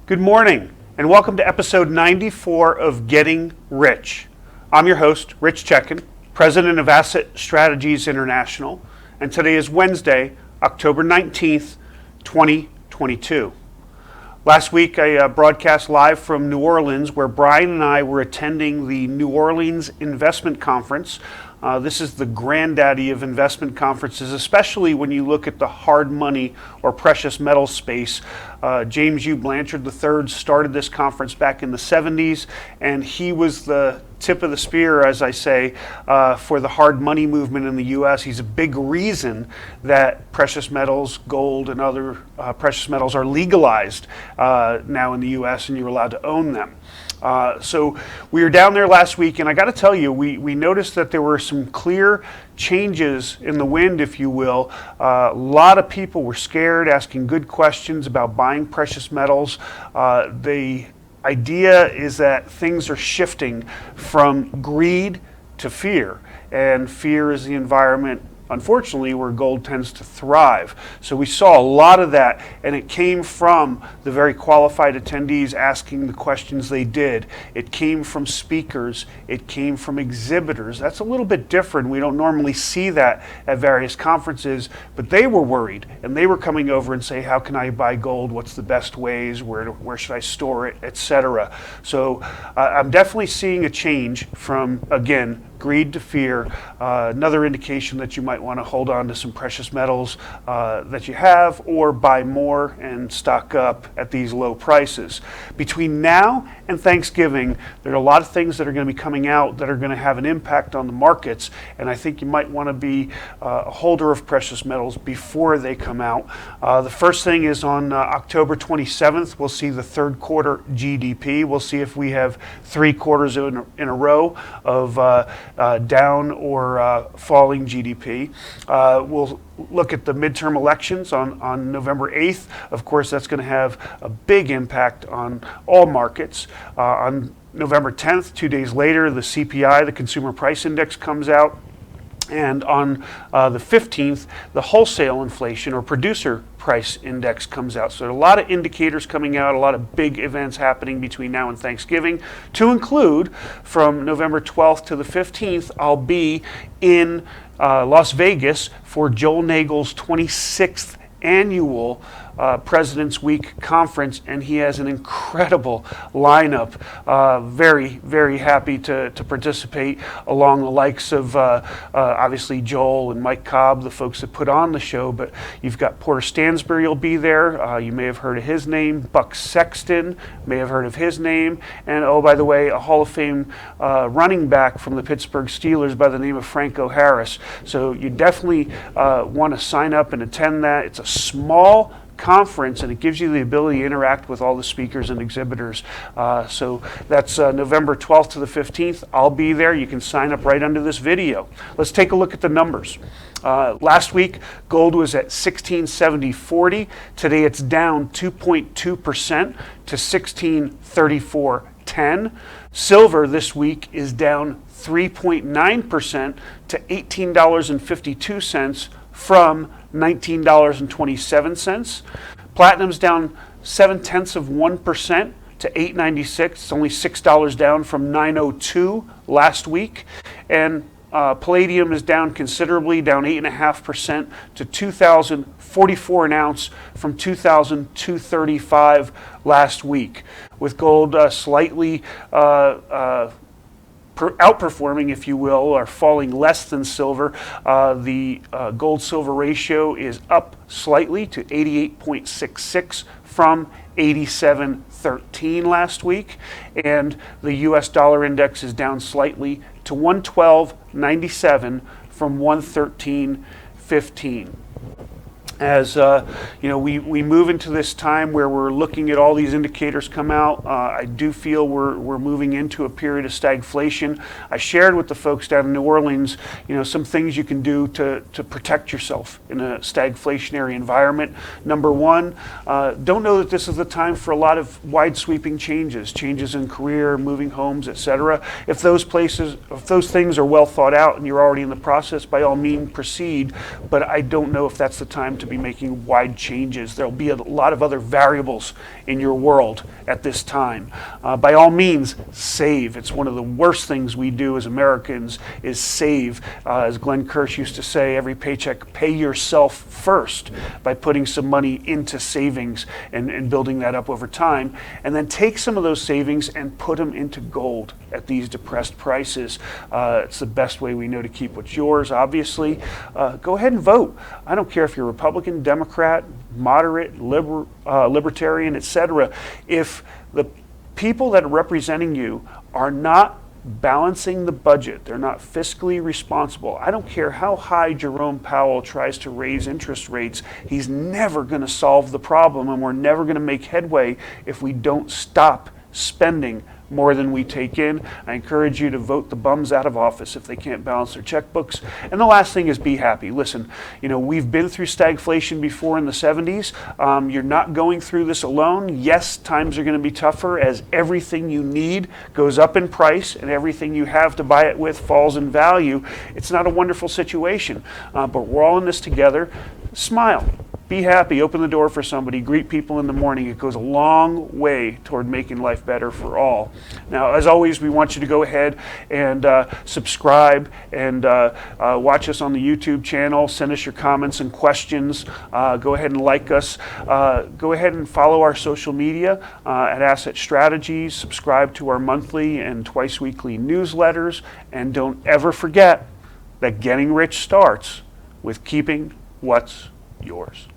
Good morning, and welcome to episode 94 of Getting Rich. I'm your host, Rich Checkan, president of Asset Strategies International, and today is Wednesday, October 19th, 2022. Last week, I broadcast live from New Orleans, where Brian and I were attending the New Orleans Investment Conference. This is the granddaddy of investment conferences, especially when you look at the hard money or precious metal space. James U. Blanchard III started this conference back in the 70s, and he was the tip of the spear, as I say, for the hard money movement in the U.S. He's a big reason that precious metals, gold, and other precious metals are legalized now in the U.S., and you're allowed to own them. So we were down there last week, and I got to tell you, we noticed that there were some clear changes in the wind, if you will. A lot of people were scared, asking good questions about buying precious metals. The idea is that things are shifting from greed to fear, and fear is the environment, unfortunately, where gold tends to thrive. So we saw a lot of that, and it came from the very qualified attendees asking the questions they did. It came from speakers. It came from exhibitors. That's a little bit different. We don't normally see that at various conferences, but they were worried, and they were coming over and say, how can I buy gold? What's the best ways? Where should I store it, etc. So I'm definitely seeing a change from, again, greed to fear. Another indication that you might want to hold on to some precious metals that you have, or buy more and stock up at these low prices. Between now and Thanksgiving, there are a lot of things that are going to be coming out that are going to have an impact on the markets, and I think you might want to be a holder of precious metals before they come out. The first thing is on October 27th, we'll see the third quarter GDP. We'll see if we have 3 quarters in a row of down or falling GDP. We'll look at the midterm elections on November 8th. Of course, that's going to have a big impact on all markets. On November 10th, 2 days later, the CPI, the Consumer Price Index, comes out. And on the 15th, the wholesale inflation or producer price index comes out. So there are a lot of indicators coming out, a lot of big events happening between now and Thanksgiving. To include, from November 12th to the 15th, I'll be in Las Vegas for Joel Nagle's 26th annual President's Week conference, and he has an incredible lineup. Very, very happy to participate along the likes of obviously Joel and Mike Cobb, the folks that put on the show, but you've got Porter Stansbury will be there. You may have heard of his name. Buck Sexton, may have heard of his name. And oh, by the way, a Hall of Fame running back from the Pittsburgh Steelers by the name of Franco Harris. So you definitely want to sign up and attend that. It's a small conference, and it gives you the ability to interact with all the speakers and exhibitors. So that's November 12th to the 15th. I'll be there. You can sign up right under this video. Let's take a look at the numbers. Last week, gold was at 1670.40. Today it's down 2.2% to 1634.10. Silver this week is down 3.9% to $18.52 from $19.27. Platinum's down 0.7% to $8.96. It's only $6 down from $9.02 last week. And palladium is down considerably, down 8.5% to $2,044 an ounce from $2,235 last week. With gold slightly outperforming, if you will, or falling less than silver. The gold-silver ratio is up slightly to 88.66 from 87.13 last week, and the U.S. dollar index is down slightly to 112.97 from 113.15. As we move into this time where we're looking at all these indicators come out, I do feel we're moving into a period of stagflation. I shared with the folks down in New Orleans, some things you can do to protect yourself in a stagflationary environment. Number one, don't know that this is the time for a lot of wide sweeping changes in career, moving homes, etc. If those things are well thought out and you're already in the process, by all means proceed. But I don't know if that's the time to to be making wide changes. There'll be a lot of other variables in your world at this time. By all means, save. It's one of the worst things we do as Americans is save. As Glenn Kirsch used to say, every paycheck, pay yourself first by putting some money into savings and building that up over time. And then take some of those savings and put them into gold at these depressed prices. It's the best way we know to keep what's yours, obviously. Go ahead and vote. I don't care if you're Republican, Democrat, moderate, libertarian, etc. If the people that are representing you are not balancing the budget, they're not fiscally responsible. I don't care how high Jerome Powell tries to raise interest rates, he's never going to solve the problem, and we're never going to make headway if we don't stop spending more than we take in. I encourage you to vote the bums out of office if they can't balance their checkbooks. And the last thing is be happy. Listen, we've been through stagflation before in the 70s. You're not going through this alone. Yes, times are going to be tougher as everything you need goes up in price and everything you have to buy it with falls in value. It's not a wonderful situation, but we're all in this together. Smile. Be happy, open the door for somebody, greet people in the morning. It goes a long way toward making life better for all. Now, as always, we want you to go ahead and subscribe and watch us on the YouTube channel. Send us your comments and questions. Go ahead and like us. Go ahead and follow our social media at Asset Strategies. Subscribe to our monthly and twice weekly newsletters. And don't ever forget that getting rich starts with keeping what's yours.